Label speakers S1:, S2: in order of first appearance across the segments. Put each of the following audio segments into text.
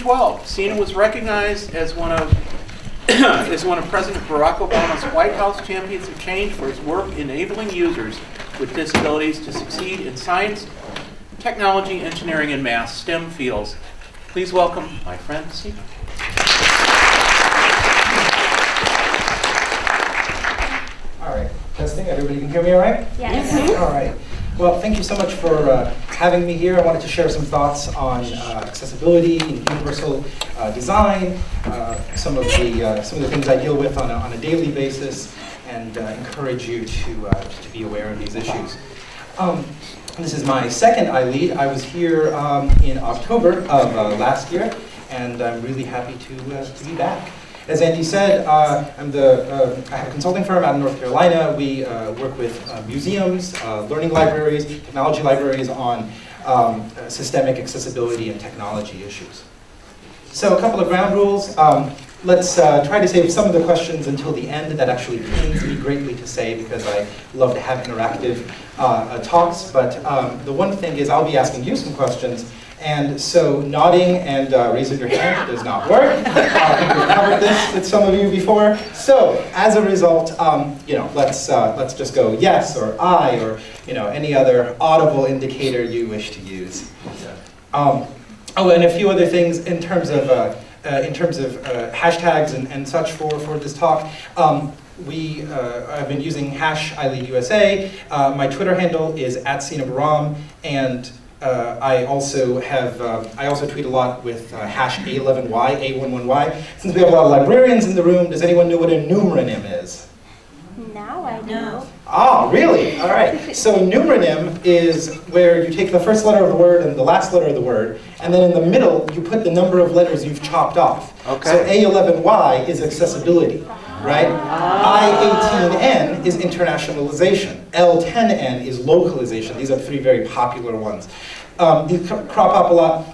S1: 2012, Sina was recognized as one of President Barack Obama's White House Champions of Change for his work enabling users with disabilities to succeed in science, technology, engineering, and math STEM fields. Please welcome my friend Sina.
S2: All right, testing. Everybody can hear me all right?
S3: Yes.
S2: All right. Well, thank you so much for having me here. I wanted to share some thoughts on accessibility and universal design, some of the things I deal with on a daily basis, and encourage you to be aware of these issues. This is my second ILEAD. I was here in October of last year, and I'm really happy to be back. As Andy said, I have a consulting firm out in North Carolina. We work with museums, learning libraries, technology libraries on systemic accessibility and technology issues. So a couple of ground rules. Let's try to save some of the questions until the end. That actually pains me greatly to say because I love to have interactive talks. But the one thing is I'll be asking you some questions. And so nodding and raising your hand does not work. We've covered this with some of you before. So as a result, let's just go yes or I or any other audible indicator you wish to use. Oh, and a few other things in terms of hashtags and such for this talk. I've been using #ILEADUSA. My Twitter handle is @Sina Bahram, and I also tweet a lot with #A11Y, A11Y. Since we have a lot of librarians in the room, does anyone know what a numeronym is?
S3: Now I know.
S2: Ah, really? All right. So numeronym is where you take the first letter of the word and the last letter of the word, and then in the middle you put the number of letters you've chopped off.
S1: Okay.
S2: So A11Y is accessibility, right? I18N is internationalization. L10N is localization. These are three very popular ones. These crop up a lot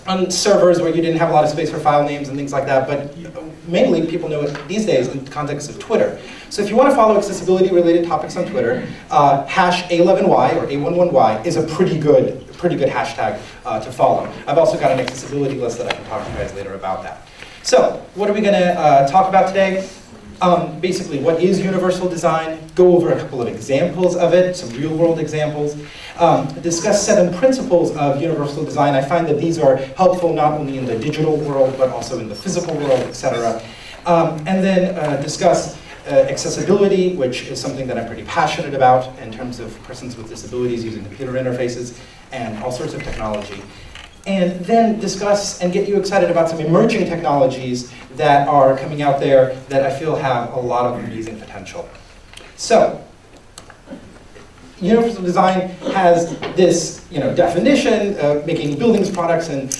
S2: on servers where you didn't have a lot of space for file names and things like that, but mainly people know it these days in the context of Twitter. So if you want to follow accessibility-related topics on Twitter, #A11Y or A11Y is a pretty good hashtag to follow. I've also got an accessibility list that I can talk to you guys later about that. So what are we going to talk about today? Basically, what is universal design? Go over a couple of examples of it, some real-world examples. Discuss 7 principles of universal design. I find that these are helpful not only in the digital world, but also in the physical world, etc. And then discuss accessibility, which is something that I'm pretty passionate about in terms of persons with disabilities using computer interfaces and all sorts of technology. And then discuss and get you excited about some emerging technologies that are coming out there that I feel have a lot of amazing potential. So, universal design has this definition of making buildings, products, and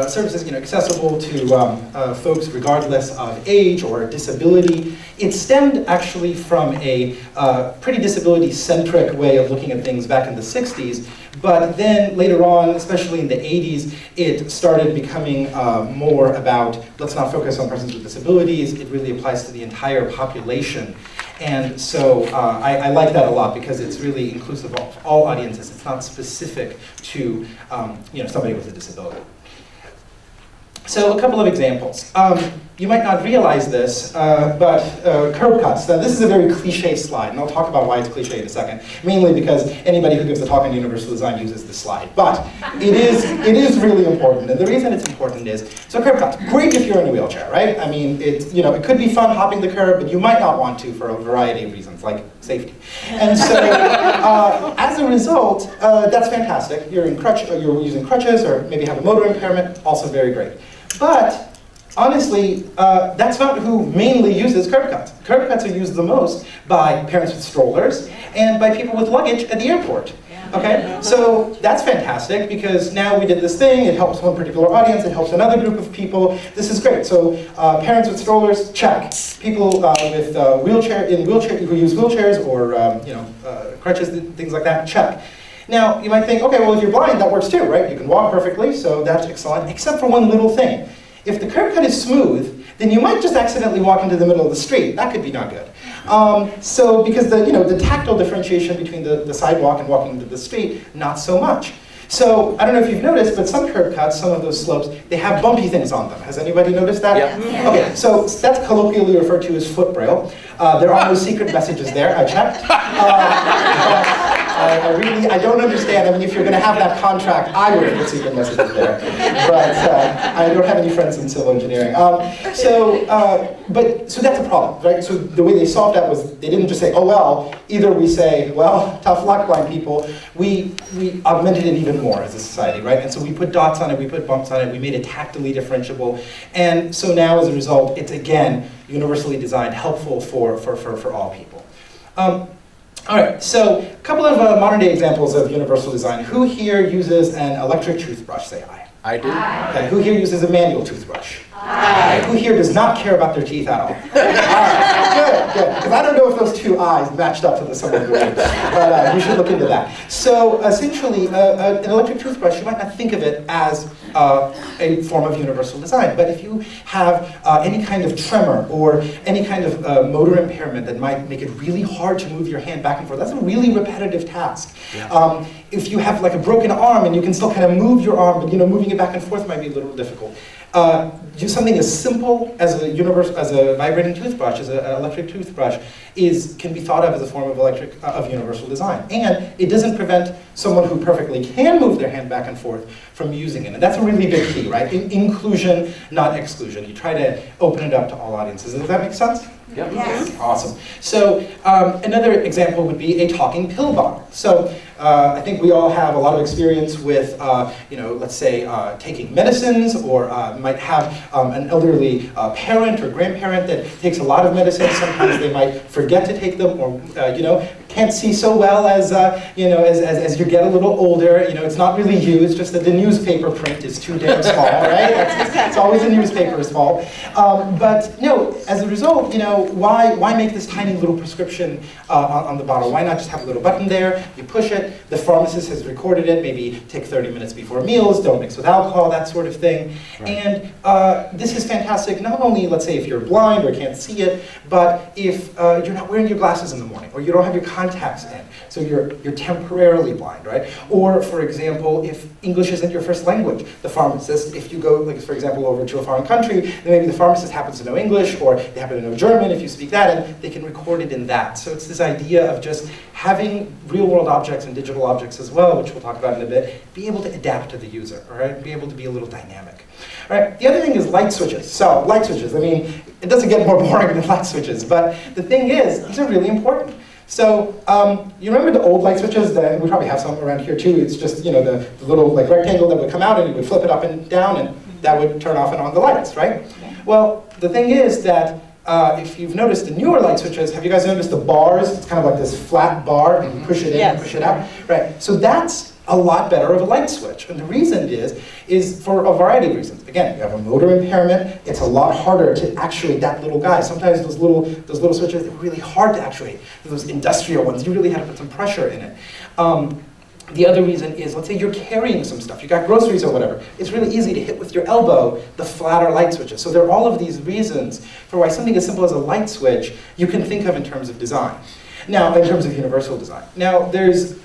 S2: services accessible to folks regardless of age or disability. It stemmed actually from a pretty disability-centric way of looking at things back in the 60s, but then later on, especially in the 80s, it started becoming more about, let's not focus on persons with disabilities, it really applies to the entire population. And so I like that a lot because it's really inclusive of all audiences. It's not specific to somebody with a disability. So a couple of examples. You might not realize this, but curb cuts. Now, this is a very cliche slide, and I'll talk about why it's cliche in a second, mainly because anybody who gives a talk on universal design uses this slide. But it is really important, and the reason it's important is, so curb cuts, great if you're in a wheelchair, right? I mean, it could be fun hopping the curb, but you might not want to for a variety of reasons, like safety. And so, as a result, that's fantastic. You're using crutches, or maybe have a motor impairment, also very great. But honestly, that's not who mainly uses curb cuts. Curb cuts are used the most by parents with strollers and by people with luggage at the airport. Okay, so that's fantastic because now we did this thing, it helps one particular audience, it helps another group of people. This is great. So parents with strollers, check. People with who use wheelchairs or crutches, things like that, check. Now, you might think, okay, well, if you're blind, that works too, right? You can walk perfectly, so that's excellent, except for one little thing. If the curb cut is smooth, then you might just accidentally walk into the middle of the street. That could be not good. So because the tactile differentiation between the sidewalk and walking into the street, not so much. So I don't know if you've noticed, but some curb cuts, some of those slopes, they have bumpy things on them. Has anybody noticed that?
S1: Yeah.
S2: Okay, so that's colloquially referred to as foot braille. There are no secret messages there, I checked. I don't understand. I mean, if you're going to have that contract, I would put secret messages there. But I don't have any friends in civil engineering. So that's a problem, right? So the way they solved that was they didn't just say, oh well, either we say, well, tough luck, blind people. We augmented it even more as a society, right? And so we put dots on it, we put bumps on it, we made it tactily differentiable. And so now as a result, it's again, universally designed, helpful for all people. All right, so a couple of modern day examples of universal design. Who here uses an electric toothbrush? Say aye.
S1: I do.
S2: Okay, who here uses a manual toothbrush? Aye. Who here does not care about their teeth at all? All right, good. Because I don't know if those two eyes matched up to the sum of the words, but you should look into that. So essentially, an electric toothbrush, you might not think of it as a form of universal design, but if you have any kind of tremor or any kind of motor impairment that might make it really hard to move your hand back and forth, that's a really repetitive task. Yeah. If you have like a broken arm and you can still kind of move your arm, but moving it back and forth might be a little difficult. Do something as simple as a vibrating toothbrush, as an electric toothbrush, can be thought of as a form of universal design. And it doesn't prevent someone who perfectly can move their hand back and forth from using it. And that's a really big key, right? Inclusion, not exclusion. You try to open it up to all audiences. Does that make sense?
S1: Yep.
S3: Yes.
S2: Awesome. So another example would be a talking pill bottle. So I think we all have a lot of experience with, let's say taking medicines, or might have an elderly parent or grandparent that takes a lot of medicines. Sometimes they might forget to take them, or can't see so well as as you get a little older. It's not really you. It's just that the newspaper print is too damn small, right? It's always the newspaper's fault. But no, as a result, why make this tiny little prescription on the bottle? Why not just have a little button there? You push it. The pharmacist has recorded it. Maybe take 30 minutes before meals. Don't mix with alcohol. That sort of thing. Right. And this is fantastic. Not only, let's say, if you're blind or can't see it, but if you're not wearing your glasses in the morning, or you don't have your contacts in, so you're temporarily blind, right? Or, for example, if English isn't your first language, the pharmacist, if you go, like, for example, over to a foreign country, then maybe the pharmacist happens to know English, or they happen to know German if you speak that, and they can record it in that. So it's this idea of just having real-world objects and digital objects as well, which we'll talk about in a bit, be able to adapt to the user, all right? Be able to be a little dynamic. All right, the other thing is light switches. So light switches, I mean, it doesn't get more boring than light switches, but the thing is, these are really important. So you remember the old light switches? We probably have some around here too. It's just the little rectangle that would come out, and you would flip it up and down, and that would turn off and on the lights, right? Well, the thing is that if you've noticed the newer light switches, have you guys noticed the bars? It's kind of like this flat bar, and you push it in and push it out, right? So that's a lot better of a light switch. And the reason is for a variety of reasons. Again, you have a motor impairment. It's a lot harder to actuate that little guy. Sometimes those little switches are really hard to actuate. Those industrial ones, you really have to put some pressure in it. The other reason is, let's say you're carrying some stuff, you got groceries or whatever. It's really easy to hit with your elbow the flatter light switches. So there are all of these reasons for why something as simple as a light switch you can think of in terms of design. Now, in terms of universal design. Now, there's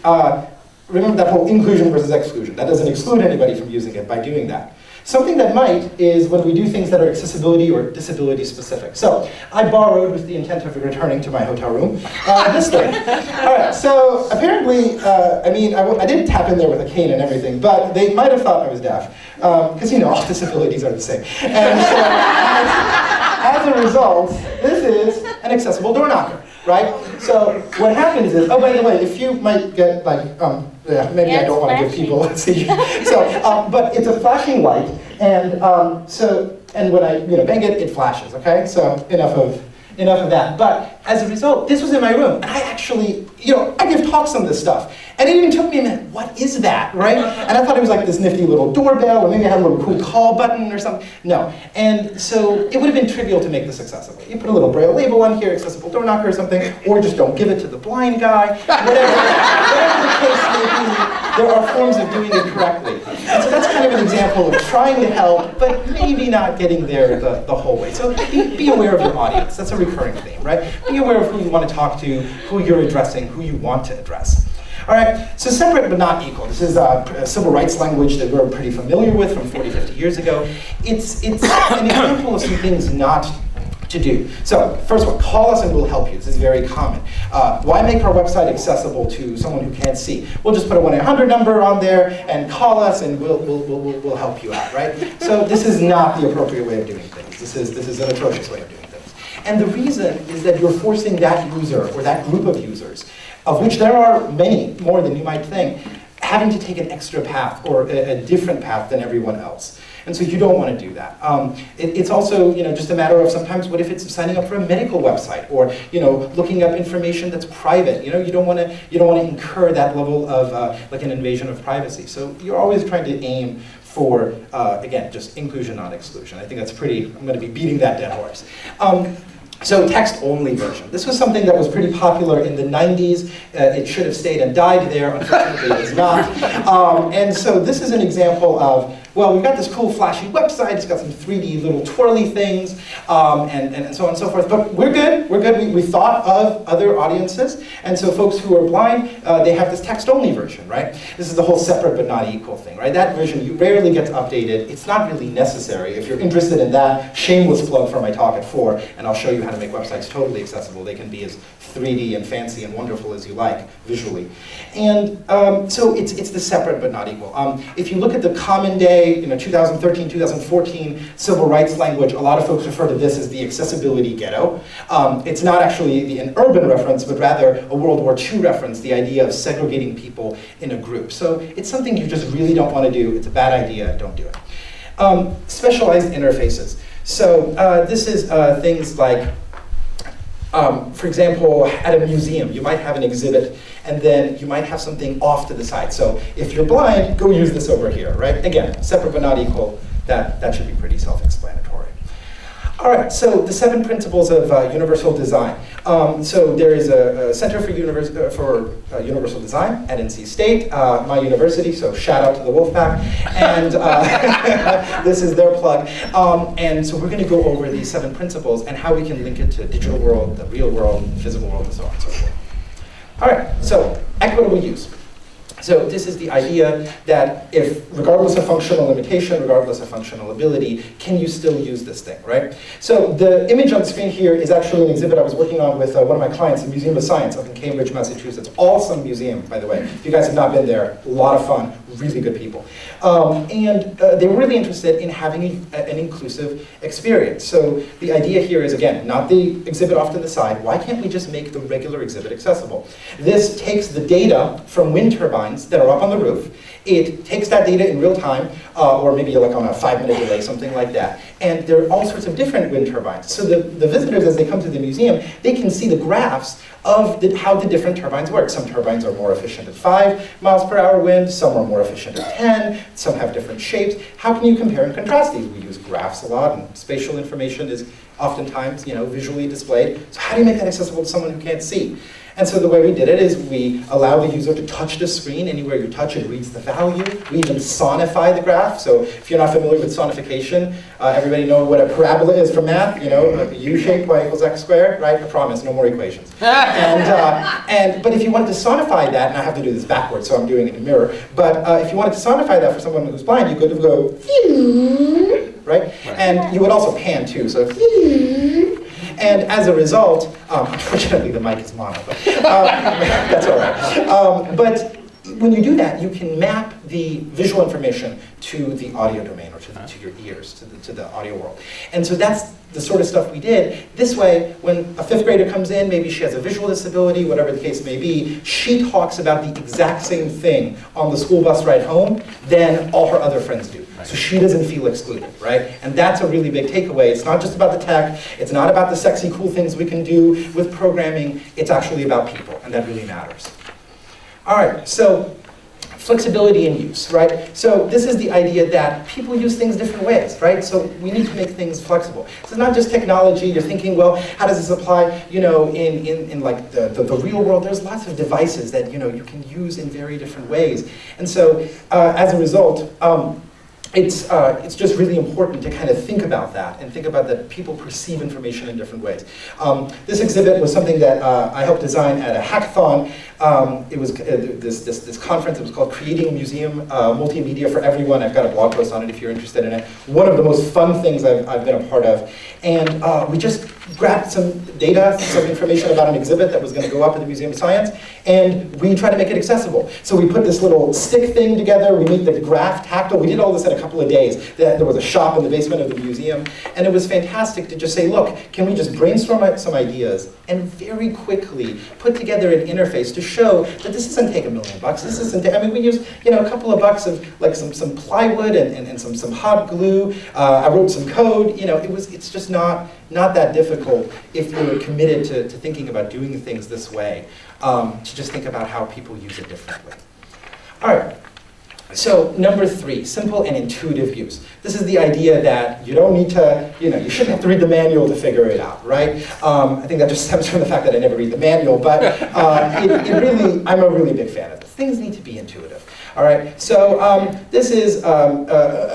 S2: remember that whole inclusion versus exclusion. That doesn't exclude anybody from using it by doing that. Something that might is when we do things that are accessibility or disability specific. So I borrowed, with the intent of returning to my hotel room, this thing. All right, so apparently, I didn't tap in there with a cane and everything, but they might have thought I was deaf, because all disabilities are the same. And so as a result, this is an accessible door knocker. Right? So what happens is, oh, by the way, if you might get maybe I don't want to give people, let's see. So, but it's a flashing light, and and when I bang it, it flashes. Okay, so enough of that. But as a result, this was in my room, and I actually, I give talks on this stuff, and it even took me a minute. What is that, right? And I thought it was like this nifty little doorbell, or maybe I had a little cool call button or something. No, and so it would have been trivial to make this accessible. You put a little braille label on here, accessible door knocker or something, or just don't give it to the blind guy. Whatever the case may be, there are forms of doing it correctly. And so that's kind of an example of trying to help, but maybe not getting there the whole way. So be aware of your audience. That's a recurring theme, right? Be aware of who you want to talk to, who you're addressing, who you want to address. All right, so separate but not equal. This is a civil rights language that we're pretty familiar with from 40, 50 years ago. It's an example of some things not to do. So first of all, call us and we'll help you. This is very common. Why make our website accessible to someone who can't see? We'll just put a 1-800 number on there and call us and we'll help you out, right? So this is not the appropriate way of doing things. This is an atrocious way of doing things. And the reason is that you're forcing that user or that group of users, of which there are many more than you might think, having to take an extra path or a different path than everyone else. And so you don't want to do that. It's also, just a matter of sometimes what if it's signing up for a medical website or, looking up information that's private. You don't want to incur that level of like an invasion of privacy. So you're always trying to aim for, again, just inclusion, not exclusion. I think that's I'm going to be beating that dead horse. So text-only version. This was something that was pretty popular in the 90s. It should have stayed and died there. Unfortunately, it is not. And so this is an example of, well, we've got this cool flashy website. It's got some 3D little twirly things, and so on and so forth. But we're good. We're good. We thought of other audiences. And so folks who are blind, they have this text-only version, right? This is the whole separate but not equal thing, right? That version rarely gets updated. It's not really necessary. If you're interested in that, shameless plug for my talk at 4, and I'll show you how to make websites totally accessible. They can be as 3D and fancy and wonderful as you like, visually. And so it's the separate but not equal. If you look at the common day, 2013, 2014 civil rights language, a lot of folks refer to this as the accessibility ghetto. It's not actually an urban reference, but rather a World War II reference, the idea of segregating people in a group. So it's something you just really don't want to do. It's a bad idea. Don't do it. Specialized interfaces. So this is things like, for example, at a museum, you might have an exhibit, and then you might have something off to the side. So if you're blind, go use this over here, right? Again, separate but not equal. That should be pretty self-explanatory. All right, so the 7 principles of universal design. So there is a Center for Universal Design at NC State, my university, so shout out to the Wolfpack. And this is their plug. And so we're going to go over these 7 principles and how we can link it to digital world, the real world, the physical world, and so on and so forth. All right, so equitable use. So this is the idea that if, regardless of functional limitation, regardless of functional ability, can you still use this thing, right? So the image on the screen here is actually an exhibit I was working on with one of my clients, the Museum of Science up in Cambridge, Massachusetts. Awesome museum, by the way. If you guys have not been there, a lot of fun, really good people. And they were really interested in having an inclusive experience. So the idea here is, again, not the exhibit off to the side. Why can't we just make the regular exhibit accessible? This takes the data from wind turbines that are up on the roof. It takes that data in real time, or maybe like on a 5-minute delay, something like that. And there are all sorts of different wind turbines. So the visitors, as they come to the museum, they can see the graphs of how the different turbines work. Some turbines are more efficient at 5 miles per hour wind, some are more efficient at 10, some have different shapes. How can you compare and contrast these? We use graphs a lot, and spatial information is oftentimes visually displayed. So how do you make that accessible to someone who can't see? And so the way we did it is we allow the user to touch the screen. Anywhere you touch it reads the value. We even sonify the graph. So if you're not familiar with sonification, everybody know what a parabola is from math. A U-shaped, y equals x squared, right? I promise, no more equations. But if you wanted to sonify that, and I have to do this backwards, so I'm doing it in mirror. But if you wanted to sonify that for someone who's blind, you could go, right? And you would also pan too. So. And as a result, unfortunately the mic is mono, but that's all right. But when you do that, you can map the visual information to the audio domain, or to your ears, to the audio world. And so that's the sort of stuff we did. This way, when a 5th grader comes in, maybe she has a visual disability, whatever the case may be, she talks about the exact same thing on the school bus ride home than all her other friends do. So she doesn't feel excluded, right? And that's a really big takeaway. It's not just about the tech. It's not about the sexy, cool things we can do with programming. It's actually about people, and that really matters. All right, so flexibility in use, right? So this is the idea that people use things different ways, right? So we need to make things flexible. So it's not just technology. You're thinking, well, how does this apply, in like the real world? There's lots of devices that, you can use in very different ways. And so as a result, it's just really important to kind of think about that and think about that people perceive information in different ways. This exhibit was something that I helped design at a hackathon. It was this conference. It was called Creating a Museum, Multimedia for Everyone. I've got a blog post on it if you're interested in it. One of the most fun things I've been a part of. And we just grabbed some data, some information about an exhibit that was going to go up at the Museum of Science, and we tried to make it accessible. So we put this little stick thing together. We made the graph tactile. We did all this in a couple of days. There was a shop in the basement of the museum, and it was fantastic to just say, look, can we just brainstorm some ideas and very quickly put together an interface to show that this doesn't take $1 million. This isn't. I mean, we used a couple of bucks of like some plywood and some hot glue. I wrote some code. It's just not that difficult if you're committed to thinking about doing things this way. To just think about how people use it differently. All right. So number 3, simple and intuitive use. This is the idea that you don't need to, you shouldn't have to read the manual to figure it out, right? I think that just stems from the fact that I never read the manual, but I'm a really big fan of this. Things need to be intuitive. All right, so this is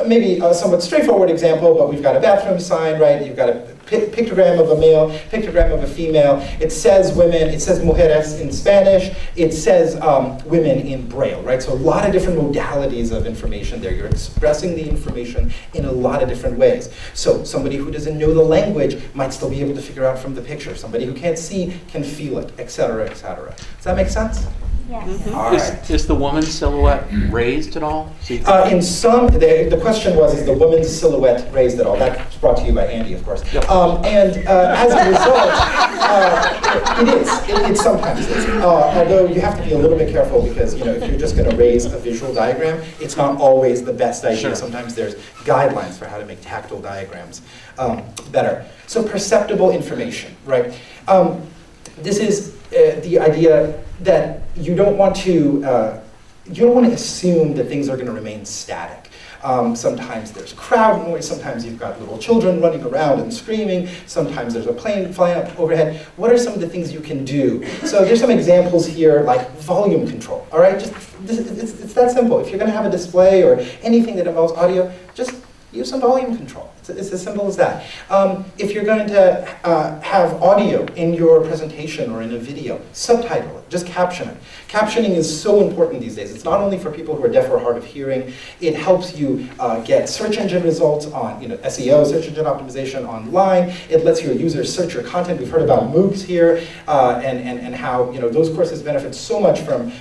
S2: maybe a somewhat straightforward example, but we've got a bathroom sign, right? You've got a pictogram of a male, pictogram of a female. It says women, it says mujeres in Spanish, it says women in Braille, right? So a lot of different modalities of information there. You're expressing the information in a lot of different ways. So somebody who doesn't know the language might still be able to figure out from the picture. Somebody who can't see can feel it, et cetera, et cetera. Does that make sense?
S3: Yes.
S2: All right.
S1: Is the woman's silhouette raised at all?
S2: In some, the question was, is the woman's silhouette raised at all? That's brought to you by Andy, of course.
S1: Yep.
S2: As a result, it is. It sometimes is. Although you have to be a little bit careful because if you're just going to raise a visual diagram, it's not always the best idea.
S1: Sure.
S2: Sometimes there's guidelines for how to make tactile diagrams better. So perceptible information, right? This is the idea that you don't want to assume that things are going to remain static. Sometimes there's crowd noise, sometimes you've got little children running around and screaming, sometimes there's a plane flying up overhead. What are some of the things you can do? So there's some examples here like volume control, all right? It's that simple. If you're going to have a display or anything that involves audio, just use some volume control. It's as simple as that. If you're going to have audio in your presentation or in a video, subtitle it, just caption it. Captioning is so important these days. It's not only for people who are deaf or hard of hearing, it helps you get search engine results on SEO, search engine optimization online. It lets your users search your content. We've heard about MOOCs here and how those courses benefit so much from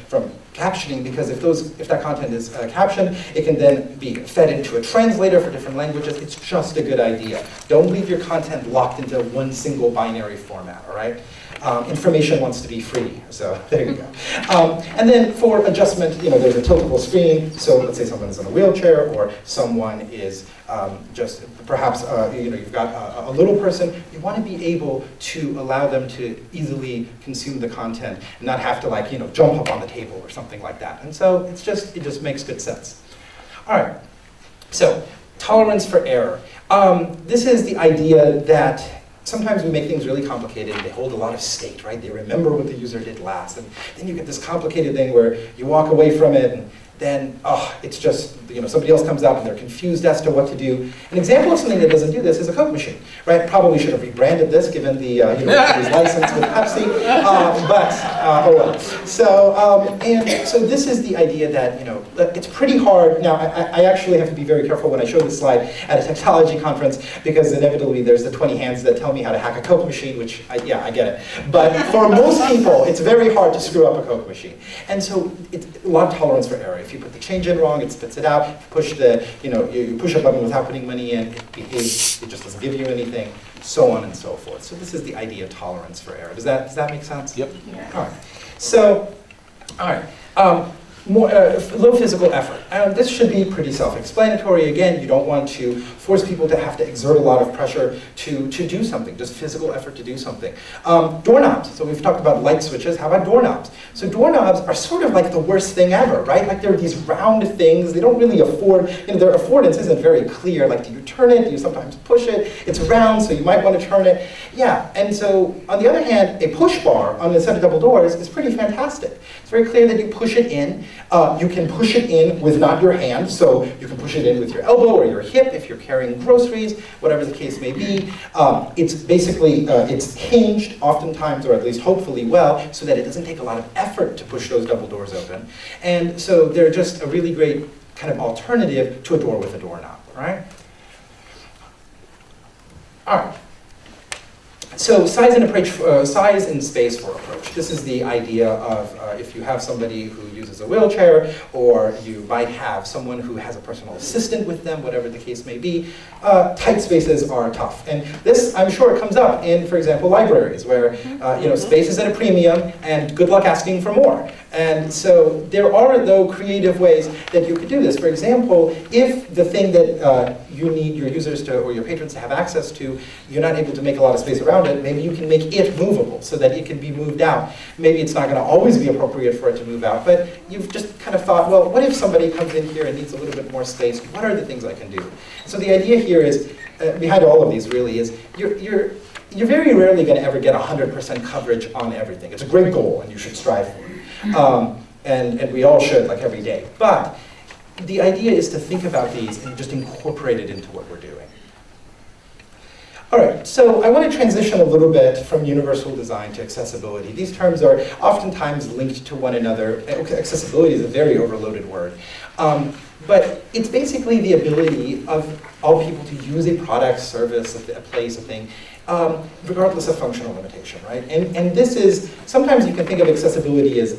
S2: captioning, because if that content is captioned, it can then be fed into a translator for different languages. It's just a good idea. Don't leave your content locked into one single binary format, all right? Information wants to be free, so there you go. And then for adjustment, there's a tiltable screen. So let's say someone is in a wheelchair, or someone is just perhaps you've got a little person. You want to be able to allow them to easily consume the content and not have to jump up on the table or something like that. And so it just makes good sense. All right. So tolerance for error. This is the idea that sometimes we make things really complicated and they hold a lot of state, right? They remember what the user did last. And then you get this complicated thing where you walk away from it and then, it's just, somebody else comes up and they're confused as to what to do. An example of something that doesn't do this is a Coke machine, right? Probably should have rebranded this given the his license with Pepsi, but oh well. So this is the idea that, it's pretty hard. Now, I actually have to be very careful when I show this slide at a technology conference because inevitably there's the 20 hands that tell me how to hack a Coke machine, which, I get it. But for most people, it's very hard to screw up a Coke machine. And so it's a lot of tolerance for error. If you put the change in wrong, it spits it out. If you push you push a button without putting money in, it behaves, it just doesn't give you anything, so on and so forth. So this is the idea of tolerance for error. Does that make sense?
S1: Yep.
S3: Yeah.
S2: All right. So, all right. Low physical effort. This should be pretty self-explanatory. Again, you don't want to force people to have to exert a lot of pressure to do something, just physical effort to do something. Doorknobs. So we've talked about light switches. How about doorknobs? So doorknobs are sort of like the worst thing ever, right? Like they're these round things. They don't really afford, their affordance isn't very clear. Like, do you turn it? Do you sometimes push it? It's round, so you might want to turn it. Yeah, and so on the other hand, a push bar on a set of double doors is pretty fantastic. It's very clear that you push it in, You can push it in with not your hand, so you can push it in with your elbow or your hip if you're carrying groceries, whatever the case may be. It's basically, it's hinged oftentimes, or at least hopefully well, so that it doesn't take a lot of effort to push those double doors open. And so they're just a really great kind of alternative to a door with a doorknob, right? All right. So size and space for approach. This is the idea of if you have somebody who uses a wheelchair, or you might have someone who has a personal assistant with them, whatever the case may be, tight spaces are tough. And this, I'm sure, comes up in, for example, libraries, where space is at a premium, and good luck asking for more. And so there are, though, creative ways that you could do this. For example, if the thing that you need your users to, or your patrons to have access to, you're not able to make a lot of space around it, maybe you can make it movable so that it can be moved out. Maybe it's not going to always be appropriate for it to move out, but you've just kind of thought, well, what if somebody comes in here and needs a little bit more space? What are the things I can do? So the idea here is, behind all of these really, is you're very rarely going to ever get 100% coverage on everything. It's a great goal, and you should strive for it. And we all should, like every day. But the idea is to think about these and just incorporate it into what we're doing. All right, so I want to transition a little bit from universal design to accessibility. These terms are oftentimes linked to one another. Accessibility is a very overloaded word. But it's basically the ability of all people to use a product, service, a place, a thing, regardless of functional limitation, right? And this is, sometimes you can think of accessibility as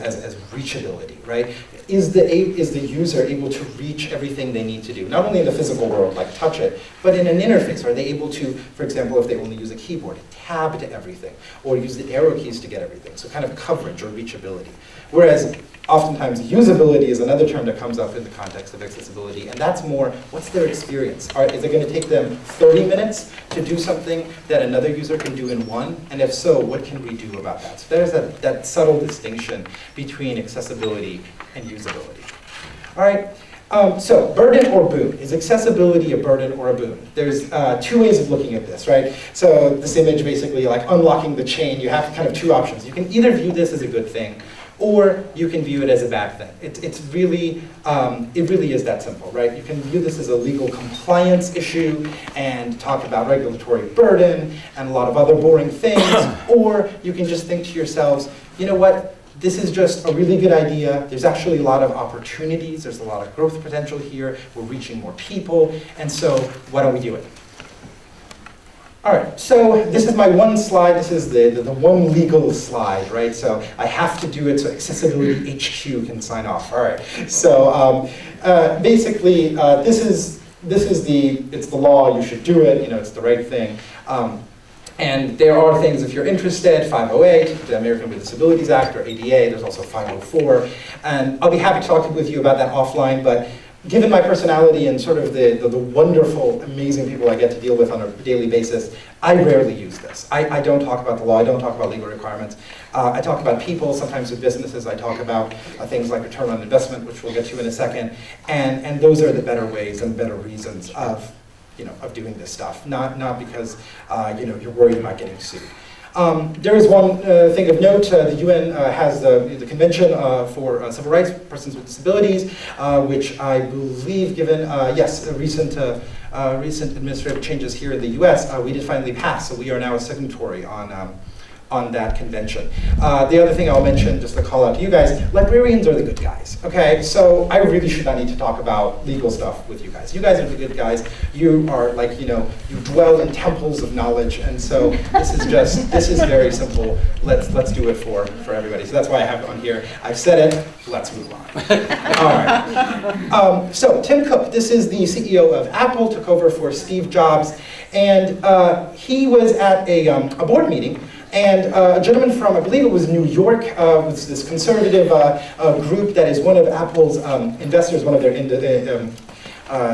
S2: reachability, right? Is the user able to reach everything they need to do? Not only in the physical world, like touch it, but in an interface. Are they able to, for example, if they only use a keyboard, tab to everything, or use the arrow keys to get everything? So kind of coverage or reachability. Whereas oftentimes usability is another term that comes up in the context of accessibility, and that's more, what's their experience? Is it going to take them 30 minutes to do something that another user can do in one? And if so, what can we do about that? So there's that subtle distinction between accessibility and usability. All right, so burden or boon. Is accessibility a burden or a boon? There's two ways of looking at this, right? So this image basically like unlocking the chain, you have kind of two options. You can either view this as a good thing, or you can view it as a bad thing. It really is that simple, right? You can view this as a legal compliance issue and talk about regulatory burden and a lot of other boring things, or you can just think to yourselves, you know what? This is just a really good idea. There's actually a lot of opportunities. There's a lot of growth potential here. We're reaching more people, and so why don't we do it? All right, so this is my one slide. This is the one legal slide, right? So I have to do it so Accessibility HQ can sign off. All right, so basically it's the law. You should do it. It's the right thing. And there are things, if you're interested, 508, the American with Disabilities Act, or ADA. There's also 504, and I'll be happy to talk with you about that offline. But given my personality and sort of the wonderful, amazing people I get to deal with on a daily basis, I rarely use this. I don't talk about the law, I don't talk about legal requirements. I talk about people, sometimes with businesses. I talk about things like return on investment, which we'll get to in a second. And those are the better ways and better reasons of doing this stuff, not because you're worried about getting sued. There is one thing of note. The UN has the Convention for Civil Rights, Persons with Disabilities, which I believe, given recent administrative changes here in the US, we did finally pass. So we are now a signatory on that convention. The other thing I'll mention, just to call out to you guys, librarians are the good guys, okay? So I really should not need to talk about legal stuff with you guys. You guys are the good guys. You are like, you dwell in temples of knowledge, and so this is very simple. Let's do it for everybody. So that's why I have it on here. I've said it, let's move on. All right. So Tim Cook, this is the CEO of Apple, took over for Steve Jobs, and he was at a board meeting. And a gentleman from, I believe it was New York, was this conservative group that is one of Apple's investors, one of their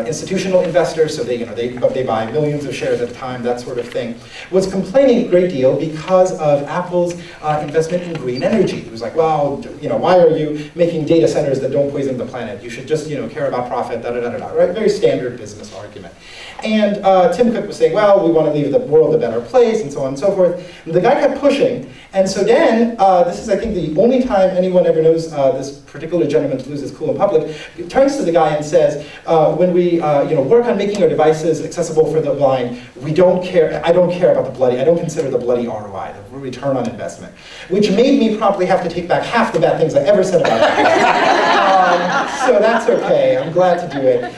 S2: institutional investor, so they buy millions of shares at a time, that sort of thing, was complaining a great deal because of Apple's investment in green energy. He was like, well, why are you making data centers that don't poison the planet? You should just care about profit, da-da-da-da-da, right? Very standard business argument. And Tim Cook was saying, well, we want to leave the world a better place, and so on and so forth. And the guy kept pushing, and so then, this is, I think, the only time anyone ever knows this particular gentleman to lose his cool in public, he turns to the guy and says, when we work on making our devices accessible for the blind, I don't care about I don't consider the bloody ROI, the return on investment, which made me probably have to take back half the bad things I ever said about it. So that's okay, I'm glad to do it.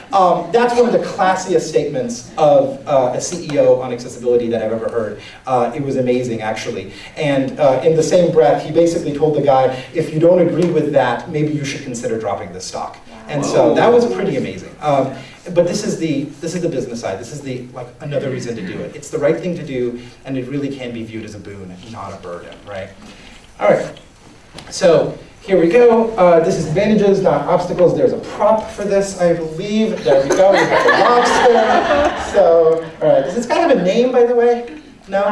S2: That's one of the classiest statements of a CEO on accessibility that I've ever heard. It was amazing, actually. And in the same breath, he basically told the guy, if you don't agree with that, maybe you should consider dropping the stock. And so that was pretty amazing. But this is the business side. This is another reason to do it. It's the right thing to do, and it really can be viewed as a boon, not a burden, right? All right. So here we go. This is advantages, not obstacles. There's a prop for this, I believe. There we go. We have the lobster. So, all right. Does this guy have a name, by the way? No?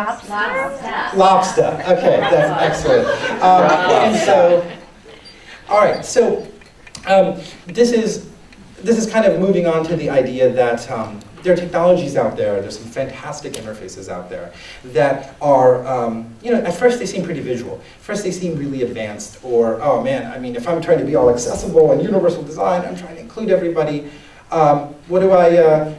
S2: Lobster. Okay, that's excellent. And so, all right. So this is kind of moving on to the idea that there are technologies out there, there's some fantastic interfaces out there that are, at first they seem pretty visual. First they seem really advanced, or, oh man, I mean, if I'm trying to be all accessible and universal design, I'm trying to include everybody, what do I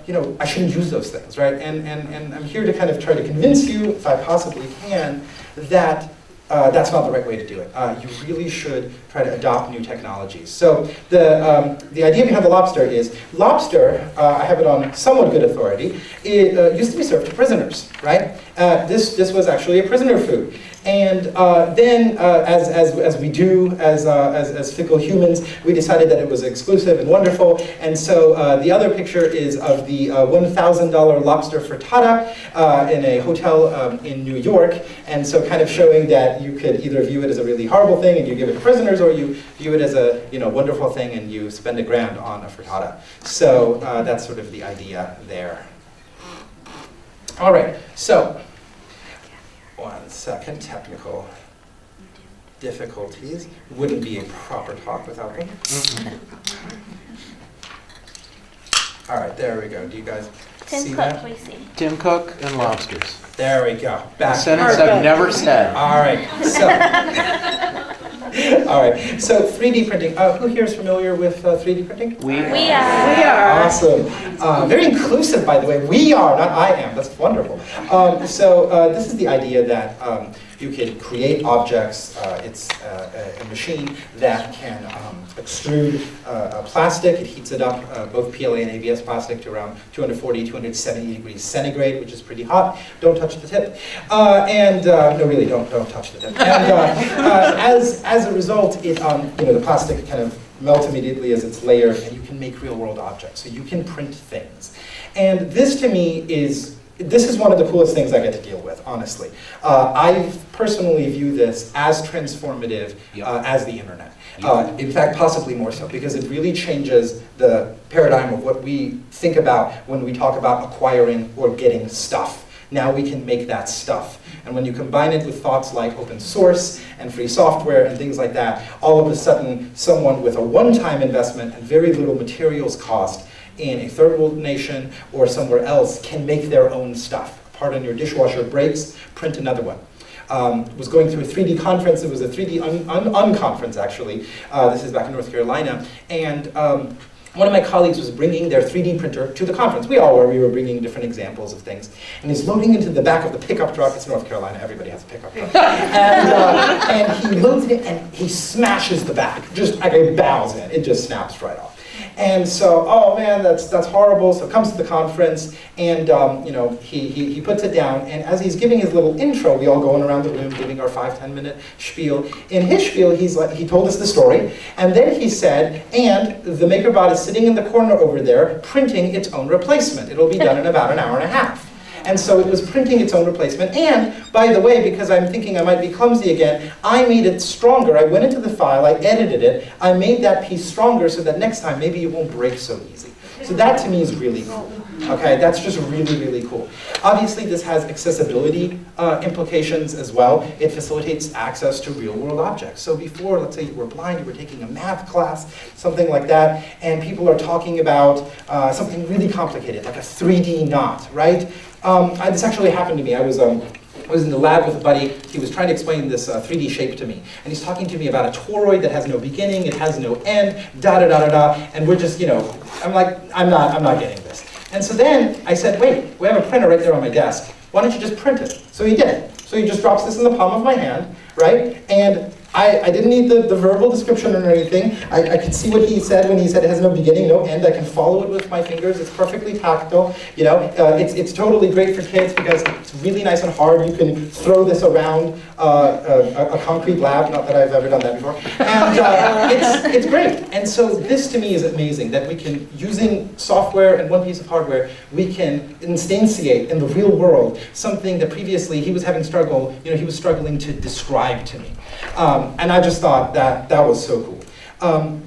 S2: shouldn't use those things, right? And I'm here to kind of try to convince you, if I possibly can, that that's not the right way to do it. You really should try to adopt new technologies. So the idea behind the lobster is, lobster, I have it on somewhat good authority, it used to be served to prisoners, right? This was actually a prisoner food. And then, as we do, as fickle humans, we decided that it was exclusive and wonderful. And so the other picture is of the $1,000 lobster frittata in a hotel in New York. And so kind of showing that you could either view it as a really horrible thing and you give it to prisoners, or you view it as a wonderful thing and you spend $1,000 on a frittata. So that's sort of the idea there. All right, so. 1 second, technical difficulties. Wouldn't be a proper talk without them. All right, there we go. Do you guys see that?
S3: we see.
S1: Tim Cook and lobsters.
S2: There we go.
S1: A
S2: Back.
S1: sentence I've never said.
S2: All right, so 3D printing. Who here is familiar with 3D printing?
S1: We
S3: are.
S2: Awesome. Very inclusive, by the way. We are, not I am. That's wonderful. So this is the idea that you can create objects. It's a machine that can extrude plastic. It heats it up, both PLA and ABS plastic, to around 240, 270 degrees centigrade, which is pretty hot. Don't touch the tip. No, really, don't touch the tip. And as a result, the plastic kind of melts immediately as it's layered, and you can make real-world objects. So you can print things. And this, to me, is one of the coolest things I get to deal with, honestly. I personally view this as transformative as the internet. In fact, possibly more so, because it really changes the paradigm of what we think about when we talk about acquiring or getting stuff. Now we can make that stuff. And when you combine it with thoughts like open source and free software and things like that, all of a sudden, someone with a one-time investment and very little materials cost in a third world nation or somewhere else can make their own stuff. A part on your dishwasher breaks, print another one. Was going through a 3D conference. It was a 3D unconference, actually. This is back in North Carolina. And one of my colleagues was bringing their 3D printer to the conference. We all were. We were bringing different examples of things. And he's loading into the back of the pickup truck. It's North Carolina. Everybody has a pickup truck. And he loads it in, and he smashes the back. Just like it bows in. It just snaps right off. And so, oh man, that's horrible. So comes to the conference, and he puts it down. And as he's giving his little intro, we all going around the room giving our 5-10 minute spiel. In his spiel, he told us the story, and then he said, and the MakerBot is sitting in the corner over there printing its own replacement. It'll be done in about an hour and a half. And so it was printing its own replacement. And, by the way, because I'm thinking I might be clumsy again, I made it stronger. I went into the file, I edited it, I made that piece stronger so that next time maybe it won't break so easy. So that to me is really cool. Okay, that's just really, really cool. Obviously, this has accessibility implications as well. It facilitates access to real-world objects. So before, let's say you were blind, you were taking a math class, something like that, and people are talking about something really complicated, like a 3D knot, right? This actually happened to me. I was in the lab with a buddy. He was trying to explain this 3D shape to me. And he's talking to me about a toroid that has no beginning, it has no end, da-da-da-da-da. And we're just, I'm like, I'm not getting this. And so then I said, wait, we have a printer right there on my desk. Why don't you just print it? So he did. So he just drops this in the palm of my hand, right? And I didn't need the verbal description or anything. I could see what he said when he said it has no beginning, no end. I can follow it with my fingers. It's perfectly tactile. It's totally great for kids because it's really nice and hard. You can throw this around a concrete lab. Not that I've ever done that before. And it's great. And so this to me is amazing that we can, using software and one piece of hardware, we can instantiate in the real world something that previously he was having struggle. He was struggling to describe to me. And I just thought that was so cool.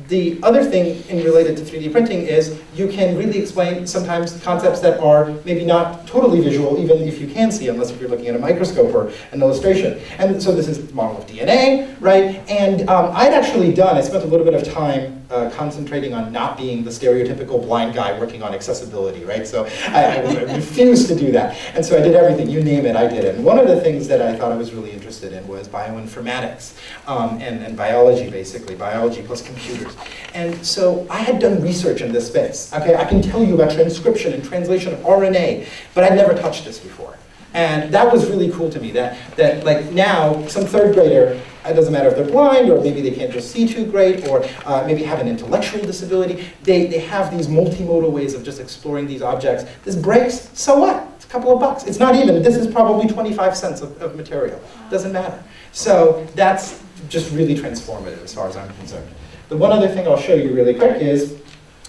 S2: The other thing related to 3D printing is you can really explain sometimes concepts that are maybe not totally visual, even if you can see, unless if you're looking at a microscope or an illustration. And so this is a model of DNA, right? And I spent a little bit of time concentrating on not being the stereotypical blind guy working on accessibility, right? So I refused to do that. And so I did everything, you name it, I did it. And one of the things that I thought I was really interested in was bioinformatics and biology, basically, biology plus computers. And so I had done research in this space. Okay, I can tell you about transcription and translation of RNA, but I'd never touched this before. And that was really cool to me, that like now, some third grader, it doesn't matter if they're blind, or maybe they can't just see too great, or maybe have an intellectual disability, they have these multimodal ways of just exploring these objects. This breaks, so what? It's a couple of bucks. It's not even, this is probably 25 cents of material. Doesn't matter. So that's just really transformative as far as I'm concerned. The one other thing I'll show you really quick is,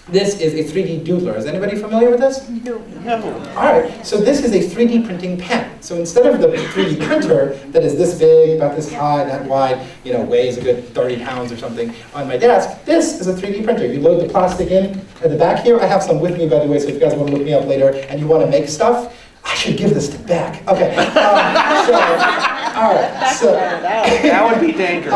S2: this is a 3D doodler. Is anybody familiar with this?
S3: No.
S2: All right, so this is a 3D printing pen. So instead of the 3D printer that is this big, about this high, that wide, weighs a good 30 pounds or something on my desk, this is a 3D printer. You load the plastic in at the back here. I have some with me, by the way, so if you guys want to look me up later and you want to make stuff, I should give this to Beck. Okay, all right. So
S1: That would be dangerous.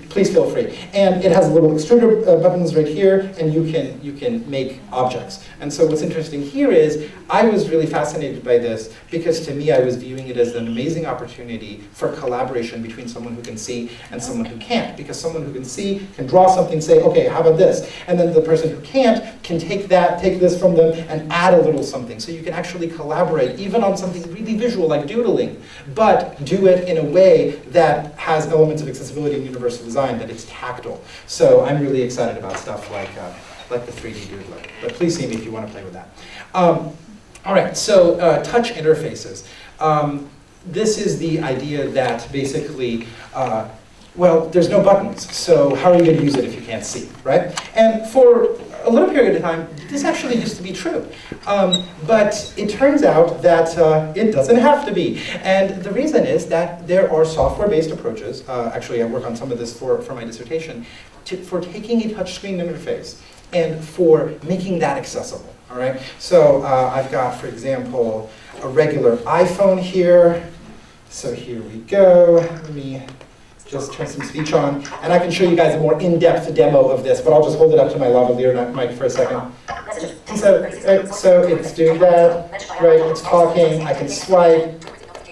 S2: Please feel free. And it has little extruder buttons right here, and you can make objects. And so what's interesting here is, I was really fascinated by this because to me I was viewing it as an amazing opportunity for collaboration between someone who can see and someone who can't. Because someone who can see can draw something, say, okay, how about this? And then the person who can't can take this from them and add a little something. So you can actually collaborate even on something really visual like doodling, but do it in a way that has elements of accessibility and universal design, that it's tactile. So I'm really excited about stuff like the 3D doodler. But please see me if you want to play with that. All right, so touch interfaces. This is the idea that basically, well, there's no buttons, so how are you going to use it if you can't see, right? And for a little period of time, this actually used to be true. But it turns out that it doesn't have to be. And the reason is that there are software-based approaches, actually I work on some of this for my dissertation, for taking a touchscreen interface and for making that accessible, all right? So I've got, for example, a regular iPhone here. So here we go. Let me just turn some speech on, and I can show you guys a more in-depth demo of this, but I'll just hold it up to my lavalier mic for a second. So it's doing that, right, it's talking, I can swipe,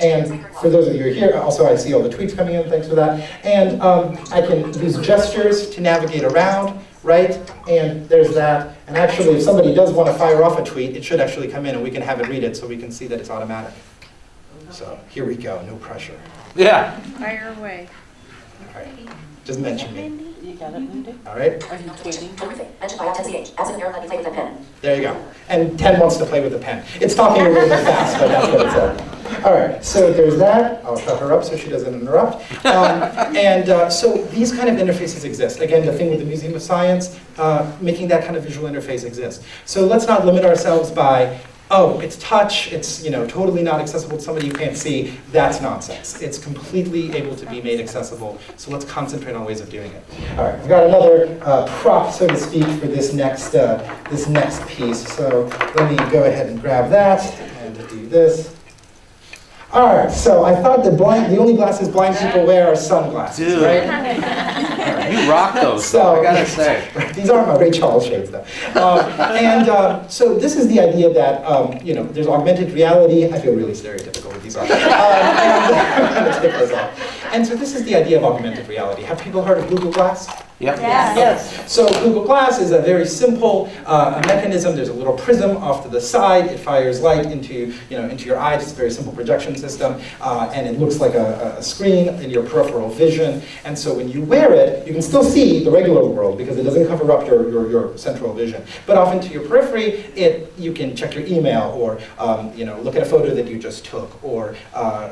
S2: and for those of you who are here, also I see all the tweets coming in, thanks for that, and I can use gestures to navigate around, right, and there's that, and actually if somebody does want to fire off a tweet, it should actually come in and we can have it read it so we can see that it's automatic. So here we go, no pressure.
S1: Yeah.
S4: Fire away.
S2: All right. Just mention me.
S4: You got it, Mindy?
S2: All right.
S4: Are you tweeting?
S5: Mentioned by 10ch. As in the let me play with a pen.
S2: There you go. And 10 wants to play with the pen. It's talking a little bit fast, but that's what it said. All right, so there's that. I'll shut her up so she doesn't interrupt. So these kind of interfaces exist. Again, the thing with the Museum of Science, making that kind of visual interface exist. So let's not limit ourselves by oh, it's touch, it's totally not accessible to somebody you can't see, that's nonsense. It's completely able to be made accessible, so let's concentrate on ways of doing it. All right, we've got another prop, so to speak, for this next piece. So let me go ahead and grab that and do this. All right, so I thought the only glasses blind people wear are sunglasses,
S1: Dude.
S2: right?
S1: You rock those,
S2: So-
S1: I gotta say.
S2: These aren't my Ray Charles shades, though. So this is the idea that there's augmented reality. I feel really stereotypical with these. I'm gonna take those off. And so this is the idea of augmented reality. Have people heard of Google Glass?
S1: Yep.
S3: Yes.
S2: So Google Glass is a very simple mechanism. There's a little prism off to the side. It fires light into your eyes. It's a very simple projection system, and it looks like a screen in your peripheral vision. And so when you wear it, you can still see the regular world because it doesn't cover up your central vision. But off into your periphery, you can check your email, or look at a photo that you just took, or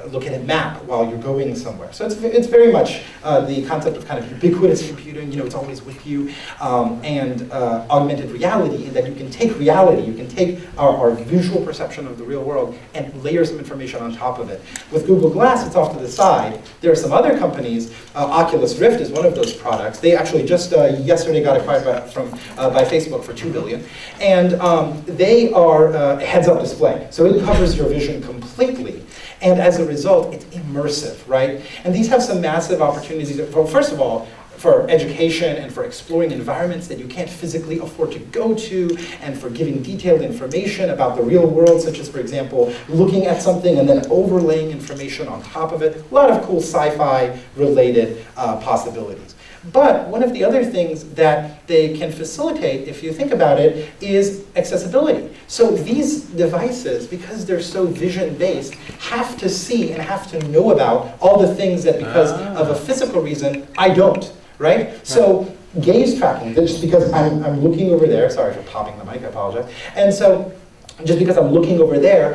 S2: look at a map while you're going somewhere. So it's very much the concept of kind of ubiquitous computing. It's always with you, and augmented reality, in that you can take reality, you can take our visual perception of the real world and layer some information on top of it. With Google Glass, it's off to the side. There are some other companies. Oculus Rift is one of those products. They actually just yesterday got acquired by Facebook for $2 billion, and they are a heads-up display. So it covers your vision completely. And as a result, it's immersive, right? And these have some massive opportunities. Well, first of all, for education and for exploring environments that you can't physically afford to go to, and for giving detailed information about the real world, such as, for example, looking at something and then overlaying information on top of it. A lot of cool sci-fi related possibilities. But one of the other things that they can facilitate, if you think about it, is accessibility. So these devices, because they're so vision-based, have to see and have to know about all the things that, because of a physical reason, I don't, right? So gaze tracking, just because I'm looking over there, sorry for popping the mic, I apologize. And so just because I'm looking over there,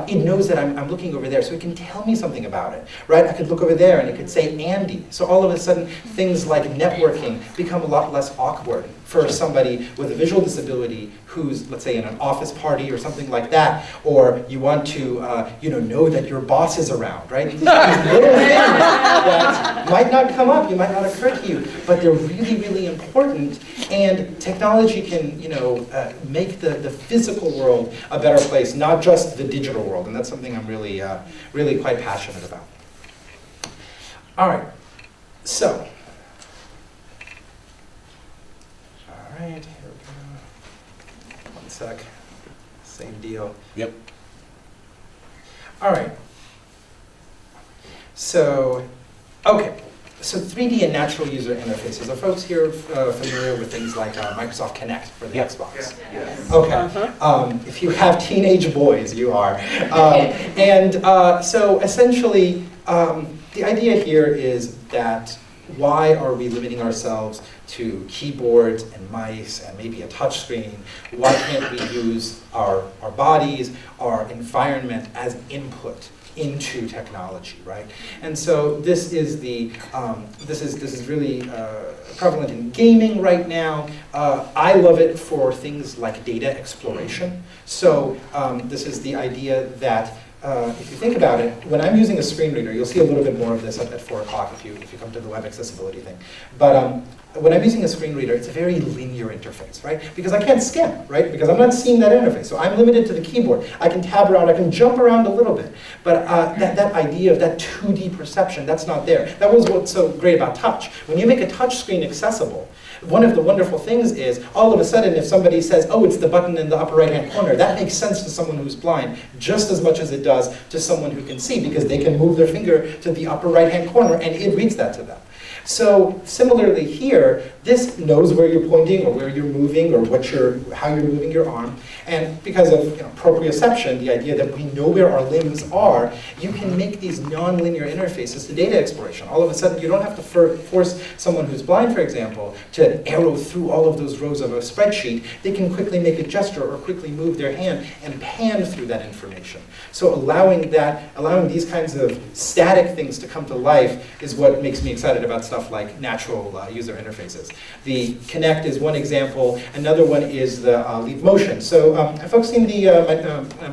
S2: it knows that I'm looking over there, so it can tell me something about it, right? I could look over there and it could say Andy. So all of a sudden, things like networking become a lot less awkward for somebody with a visual disability who's, let's say, in an office party or something like that, or you want to know that your boss is around, right? These little things that might not come up, might not occur to you, but they're really, really important, and technology can make the physical world a better place, not just the digital world, and that's something I'm really, really quite passionate about. All right, so. All right, here we go. One sec. Same deal.
S1: Yep.
S2: All right. So, okay. So 3D and natural user interfaces. Are folks here familiar with things like Microsoft Kinect for the Xbox?
S1: Yes.
S2: Okay. If you have teenage boys, you are. So essentially, the idea here is that why are we limiting ourselves to keyboards and mice and maybe a touch screen? Why can't we use our bodies, our environment as input into technology, right? And so this is this is really prevalent in gaming right now. I love it for things like data exploration. So this is the idea that if you think about it, when I'm using a screen reader, you'll see a little bit more of this at 4 o'clock if you come to the web accessibility thing. But when I'm using a screen reader, it's a very linear interface, right? Because I can't skim, right? Because I'm not seeing that interface. So I'm limited to the keyboard. I can tab around, I can jump around a little bit. But that idea of that 2D perception, that's not there. That was what's so great about touch. When you make a touch screen accessible, one of the wonderful things is, all of a sudden, if somebody says, oh, it's the button in the upper right-hand corner, that makes sense to someone who's blind just as much as it does to someone who can see, because they can move their finger to the upper right-hand corner and it reads that to them. So similarly here, this knows where you're pointing or where you're moving or how you're moving your arm. And because of proprioception, the idea that we know where our limbs are, you can make these non-linear interfaces to data exploration. All of a sudden, you don't have to force someone who's blind, for example, to arrow through all of those rows of a spreadsheet. They can quickly make a gesture or quickly move their hand and pan through that information. So allowing these kinds of static things to come to life is what makes me excited about stuff stuff like natural user interfaces. The Connect is one example. Another one is the Leap Motion. So have folks seen the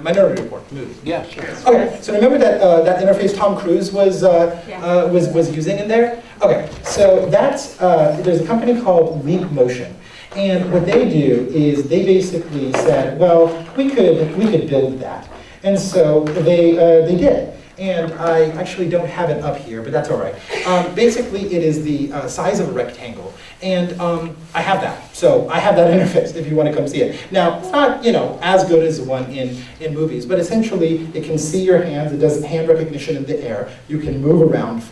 S2: Minority Report movie?
S1: Yeah, sure.
S2: Okay, so remember that that interface Tom Cruise was using in there? Okay, so that's there's a company called Leap Motion. And what they do is they basically said, well, we could build that. And so they did. And I actually don't have it up here, but that's all right. Basically, it is the size of a rectangle. And I have that. So I have that interface if you want to come see it. Now, it's not, as good as the one in movies, but essentially, it can see your hands. It does hand recognition in the air. You can move around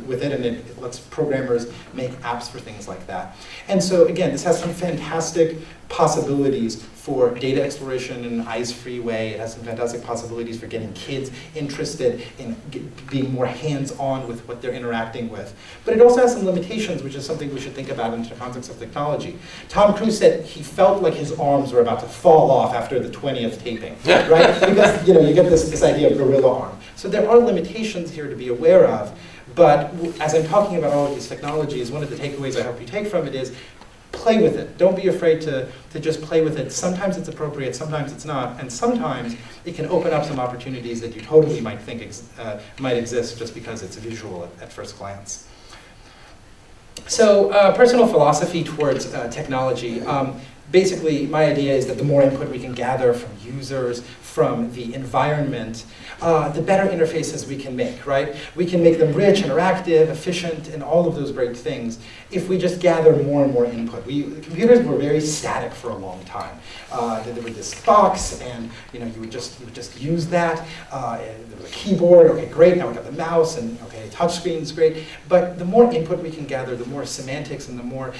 S2: with it, and it lets programmers make apps for things like that. And so, again, this has some fantastic possibilities for data exploration in an eyes-free way. It has some fantastic possibilities for getting kids interested in being more hands-on with what they're interacting with. But it also has some limitations, which is something we should think about in the context of technology. Tom Cruise said he felt like his arms were about to fall off after the 20th taping, right? Because you get this idea of gorilla arm. So there are limitations here to be aware of. But as I'm talking about all of these technologies, one of the takeaways I hope you take from it is play with it. Don't be afraid to just play with it. Sometimes it's appropriate, sometimes it's not, and sometimes it can open up some opportunities that you totally might think might exist just because it's visual at first glance. So personal philosophy towards technology. Basically, my idea is that the more input we can gather from users, from the environment, the better interfaces we can make, right? We can make them rich, interactive, efficient, and all of those great things if we just gather more and more input. Computers were very static for a long time. There was this box, and you would just use that. There was a keyboard. Okay, great. Now we got the mouse, and okay, touch screen's great. But the more input we can gather, the more semantics and the more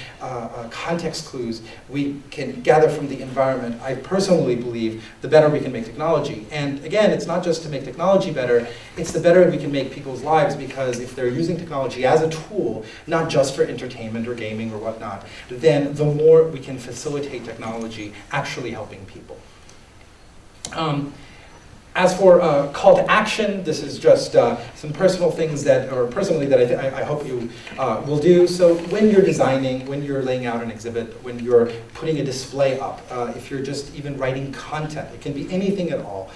S2: context clues we can gather from the environment, I personally believe the better we can make technology. And again, it's not just to make technology better, it's the better we can make people's lives, because if they're using technology as a tool, not just for entertainment or gaming or whatnot, then the more we can facilitate technology actually helping people. As for call to action, this is just some personal things that I hope you will do. So when you're designing, when you're laying out an exhibit, when you're putting a display up, if you're just even writing content, it can be anything at all.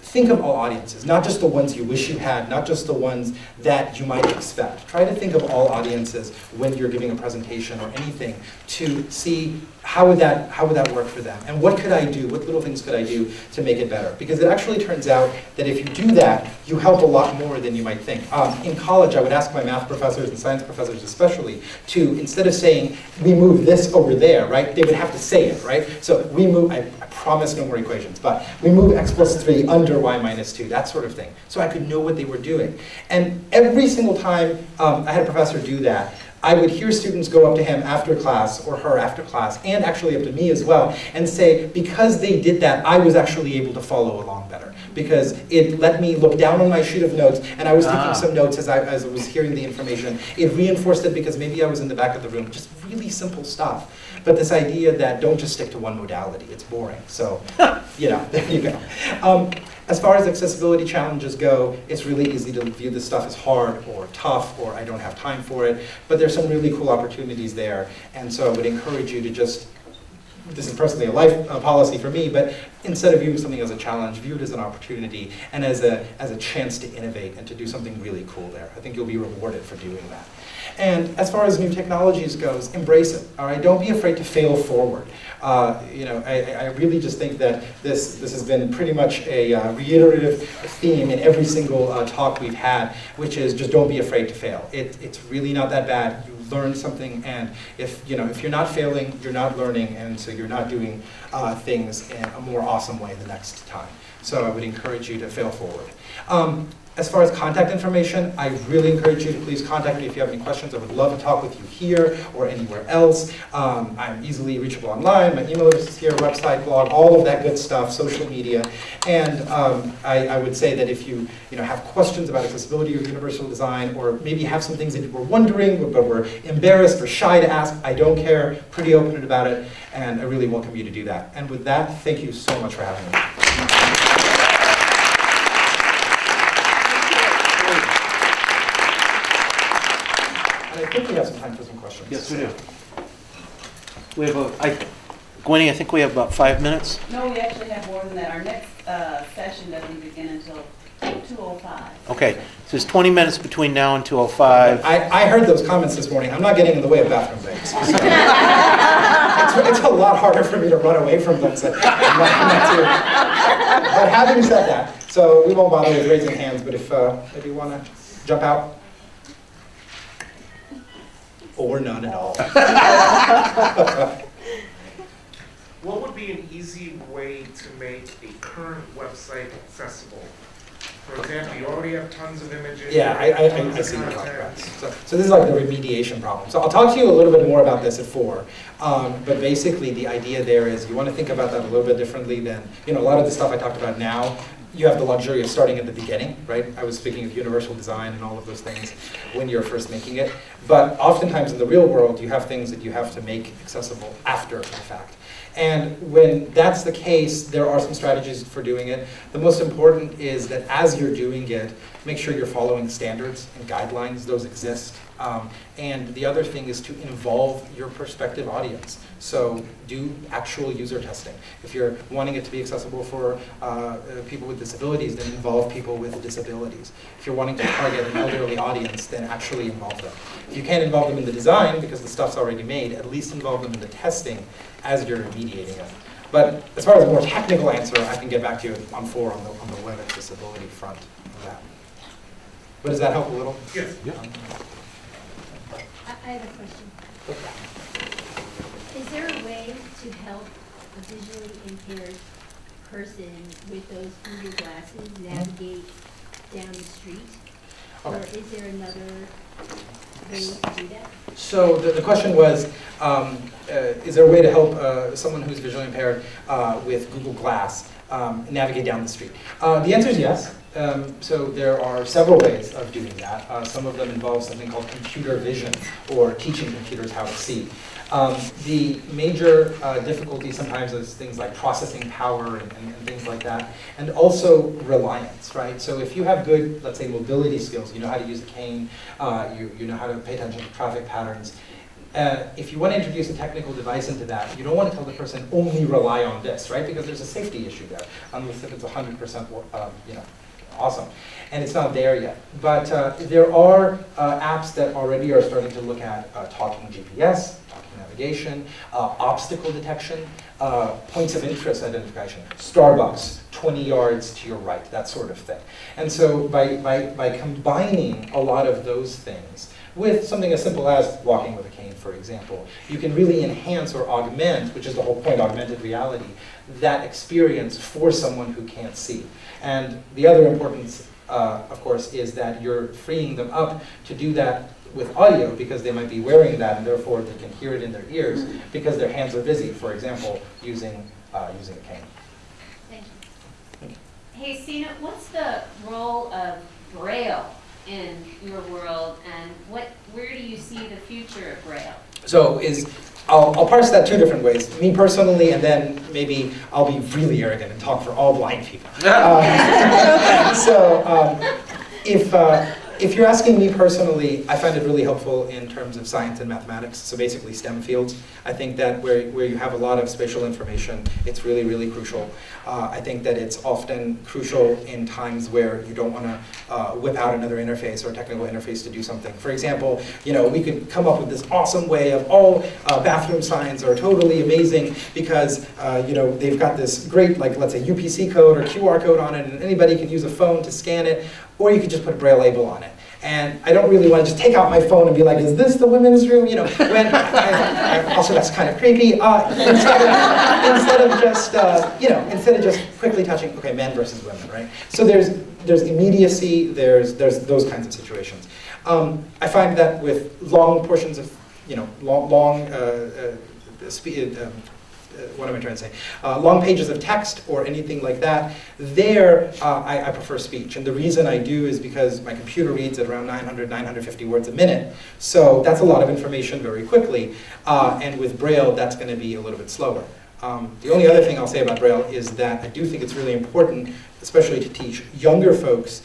S2: Think of all audiences, not just the ones you wish you had, not just the ones that you might expect. Try to think of all audiences when you're giving a presentation or anything to see how would that work for them? And what could I do? What little things could I do to make it better? Because it actually turns out that if you do that, you help a lot more than you might think. In college, I would ask my math professors and science professors especially to, instead of saying, we move this over there, right? They would have to say it, right? So we move, I promise no more equations, but we move x plus 3 under y minus 2, that sort of thing. So I could know what they were doing. And every single time I had a professor do that, I would hear students go up to him after class, or her after class, and actually up to me as well, and say, because they did that, I was actually able to follow along better. Because it let me look down on my sheet of notes, and I was taking some notes as I was hearing the information. It reinforced it because maybe I was in the back of the room. Just really simple stuff. But this idea that don't just stick to one modality, it's boring. So, there you go. As far as accessibility challenges go, it's really easy to view this stuff as hard or tough, or I don't have time for it. But there's some really cool opportunities there. And so I would encourage you to just, this is personally a life policy for me, but instead of viewing something as a challenge, view it as an opportunity and as a chance to innovate and to do something really cool there. I think you'll be rewarded for doing that. And as far as new technologies goes, embrace it. All right, don't be afraid to fail forward. I really just think that this has been pretty much a reiterative theme in every single talk we've had, which is just don't be afraid to fail. It's really not that bad. You learn something, and if you're not failing, you're not learning, and so you're not doing things in a more awesome way the next time. So I would encourage you to fail forward. As far as contact information, I really encourage you to please contact me if you have any questions. I would love to talk with you here or anywhere else. I'm easily reachable online. My email address is here, website, blog, all of that good stuff, social media. And I would say that if you have questions about accessibility or universal design, or maybe have some things that you were wondering but were embarrassed or shy to ask, I don't care. Pretty open about it, and I really welcome you to do that. And with that, thank you so much for having me. think we have some time for some questions.
S1: Yes, we do. We have Gwenny, I think we have about 5 minutes.
S4: No, we actually have more than that. Our next session doesn't begin until 2:05.
S1: Okay, so it's 20 minutes between now and 2:05.
S2: I heard those comments this morning. I'm not getting in the way of bathroom breaks. So it's a lot harder for me to run away from them. But having said that, so we won't bother with raising hands, but if you want to jump out. Or none at all.
S6: What would be an easy way to make a current website accessible? For example, you already have tons of images.
S2: Yeah, I see what you're talking about. So this is like the remediation problem. So I'll talk to you a little bit more about this at 4. But basically the idea there is you want to think about that a little bit differently than, a lot of the stuff I talked about now. You have the luxury of starting at the beginning, right? I was speaking of universal design and all of those things when you're first making it. But oftentimes in the real world, you have things that you have to make accessible after the fact. And when that's the case, there are some strategies for doing it. The most important is that as you're doing it, make sure you're following standards and guidelines. Those exist. And the other thing is to involve your prospective audience. So do actual user testing. If you're wanting it to be accessible for people with disabilities, then involve people with disabilities. If you're wanting to target an elderly audience, then actually involve them. If you can't involve them in the design because the stuff's already made, at least involve them in the testing as you're remediating it. But as far as a more technical answer, I can get back to you on 4 on the web accessibility front of that. But does that help a little?
S6: Yes.
S7: I have a question. Is there a way to help a visually impaired person with those Google glasses navigate down the street? Or is there another way to do that?
S2: So the question was, is there a way to help someone who's visually impaired with Google Glass navigate down the street? The answer is yes. So there are several ways of doing that. Some of them involve something called computer vision, or teaching computers how to see. The major difficulty sometimes is things like processing power and things like that, and also reliance, right? So if you have good, let's say, mobility skills, you know how to use a cane, you know how to pay attention to traffic patterns. If you want to introduce a technical device into that, you don't want to tell the person only rely on this, right? Because there's a safety issue there, unless if it's 100%, awesome. And it's not there yet. But there are apps that already are starting to look at talking GPS, talking navigation, obstacle detection, points of interest identification, Starbucks, 20 yards to your right, that sort of thing. And so by combining a lot of those things with something as simple as walking with a cane, for example, you can really enhance or augment, which is the whole point, augmented reality, that experience for someone who can't see. And the other importance, of course, is that you're freeing them up to do that with audio because they might be wearing that and therefore they can hear it in their ears because their hands are busy, for example, using a cane.
S7: Thank you.
S8: Hey, Sina, what's the role of Braille in your world, and where do you see the future of Braille?
S2: So I'll parse that 2 different ways. Me personally, and then maybe I'll be really arrogant and talk for all blind people. If you're asking me personally, I find it really helpful in terms of science and mathematics, so basically STEM fields. I think that where you have a lot of spatial information, it's really, really crucial. I think that it's often crucial in times where you don't want to whip out another interface or a technical interface to do something. For example, we could come up with this awesome way of all bathroom signs are totally amazing because they've got this great, like, let's say UPC code or QR code on it, and anybody can use a phone to scan it, or you could just put a Braille label on it. And I don't really want to just take out my phone and be like, is this the women's room? Also that's kind of creepy. Instead of just quickly touching, okay, men versus women, right? So there's immediacy, there's those kinds of situations. I find that with long portions of, what am I trying to say? Long pages of text or anything like that, I prefer speech. And the reason I do is because my computer reads at around 950 words a minute. So that's a lot of information very quickly. And with Braille, that's going to be a little bit slower. The only other thing I'll say about Braille is that I do think it's really important especially to teach younger folks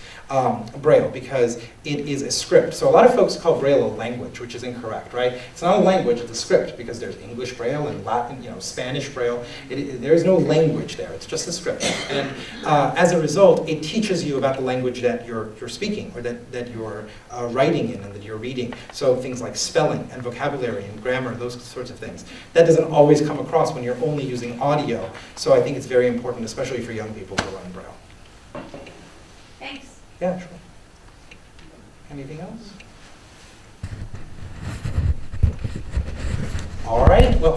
S2: Braille, because it is a script. So a lot of folks call Braille a language, which is incorrect, right? It's not a language, it's a script, because there's English Braille and Latin, Spanish Braille. There is no language there, it's just a script. And as a result, it teaches you about the language that you're speaking, or that you're writing in and that you're reading. So things like spelling and vocabulary and grammar, those sorts of things. That doesn't always come across when you're only using audio. So I think it's very important, especially for young people, to learn Braille.
S8: Thanks.
S2: Yeah, sure. Anything else? All right, well.